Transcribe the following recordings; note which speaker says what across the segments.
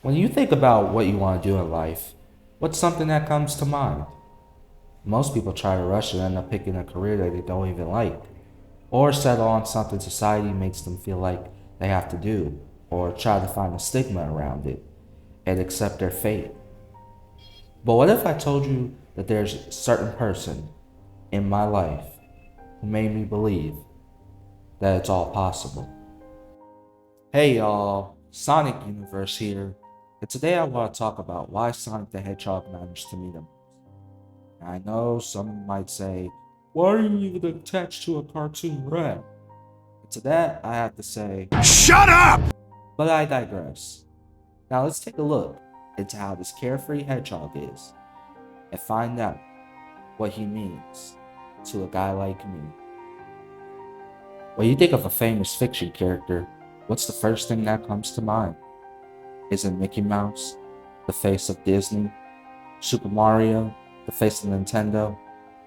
Speaker 1: When you think about what you want to do in life, what's something that comes to mind? Most people try to rush and end up picking a career that they don't even like, or settle on something society makes them feel like they have to do, or try to find a stigma around it and accept their fate. But what if I told you that there's a certain person in my life who made me believe that it's all possible? Hey y'all, Sonic Universe here, and today I want to talk about why Sonic the Hedgehog matters to me the most. And I know some might say, why are you even attached to a cartoon rat? And to that I have to say, shut up! But I digress. Now let's take a look into how this carefree hedgehog is and find out what he means to a guy like me. When you think of a famous fiction character, what's the first thing that comes to mind? Is it Mickey Mouse, the face of Disney, Super Mario, the face of Nintendo,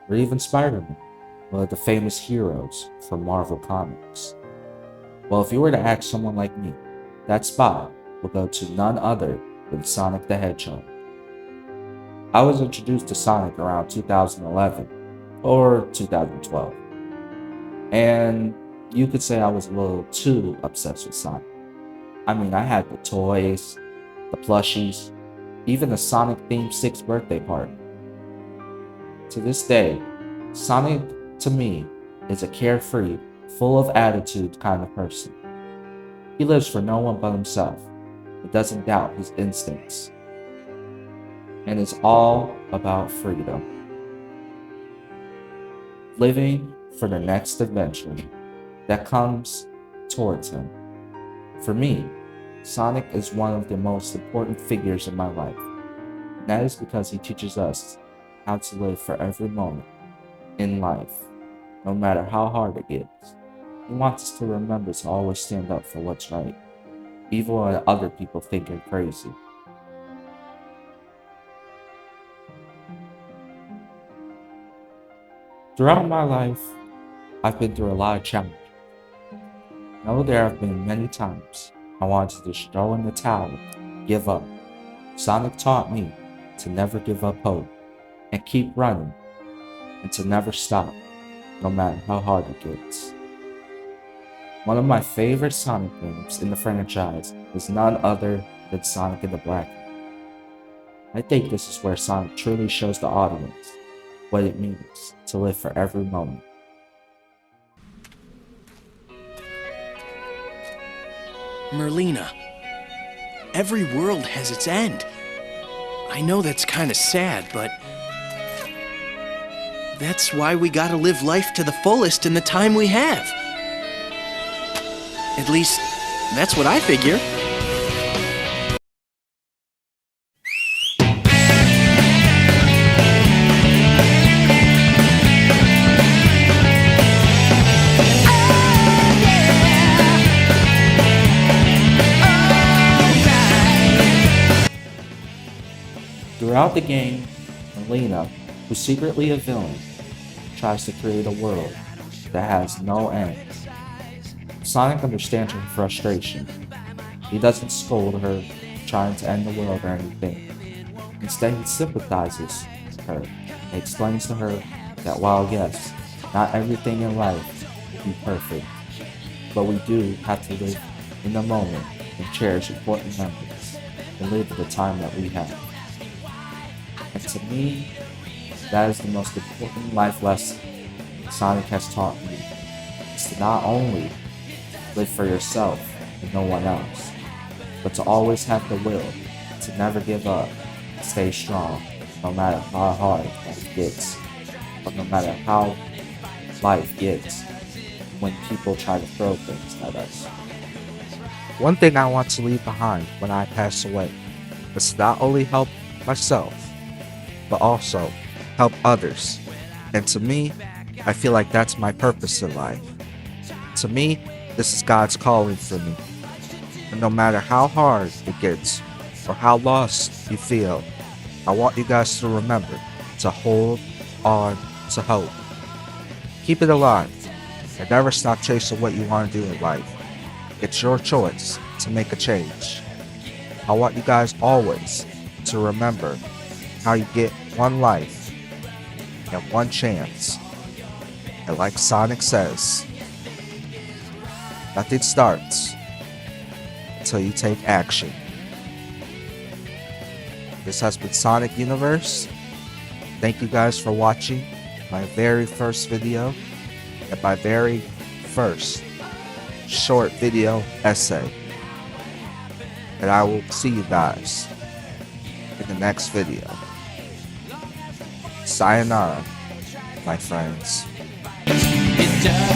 Speaker 1: or even Spider-Man, one of the famous heroes from Marvel Comics? Well, if you were to ask someone like me, that spot would go to none other than Sonic the Hedgehog. I was introduced to Sonic around 2011 or 2012, and you could say I was a little too obsessed with Sonic. I mean, I had the toys, the plushies, even the Sonic themed 6th birthday party. To this day, Sonic to me is a carefree, full of attitude kind of person. He lives for no one but himself, but doesn't doubt his instincts, and is all about freedom. Living for the next adventure that comes towards him. For me, Sonic is one of the most important figures in my life, and that is because he teaches us how to live for every moment in life, no matter how hard it gets. He wants us to remember to always stand up for what's right, even when other people think you're crazy. Throughout my life, I've been through a lot of challenges. I know there have been many times I wanted to just throw in the towel, give up. Sonic taught me to never give up hope and keep running and to never stop, no matter how hard it gets. One of my favorite Sonic games in the franchise is none other than Sonic and the Black. I think this is where Sonic truly shows the audience what it means to live for every moment.
Speaker 2: Merlina, every world has its end. I know that's kind of sad, but that's why we gotta live life to the fullest in the time we have. At least, that's what I figure.
Speaker 1: Throughout the game, Melina, who's secretly a villain, tries to create a world that has no end. Sonic understands her frustration. He doesn't scold her trying to end the world or anything. Instead, he sympathizes with her and explains to her that while yes, not everything in life will be perfect, but we do have to live in the moment and cherish important memories and live for the time that we have. And to me, that is the most important life lesson Sonic has taught me, is to not only live for yourself and no one else, but to always have the will to never give up, stay strong, no matter how hard life gets, or no matter how life gets when people try to throw things at us. One thing I want to leave behind when I pass away is to not only help myself, but also help others. And to me, I feel like that's my purpose in life. To me, this is God's calling for me. And no matter how hard it gets or how lost you feel, I want you guys to remember to hold on to hope. Keep it alive and never stop chasing what you want to do in life. It's your choice to make a change.
Speaker 3: I want you guys always to remember how you get one life and one chance. And like Sonic says, nothing starts until you take action. This has been Sonic Universe. Thank you guys for watching my very first video and my very first short video essay. And I will see you guys in the next video. Sayonara, my friends.
Speaker 4: It does.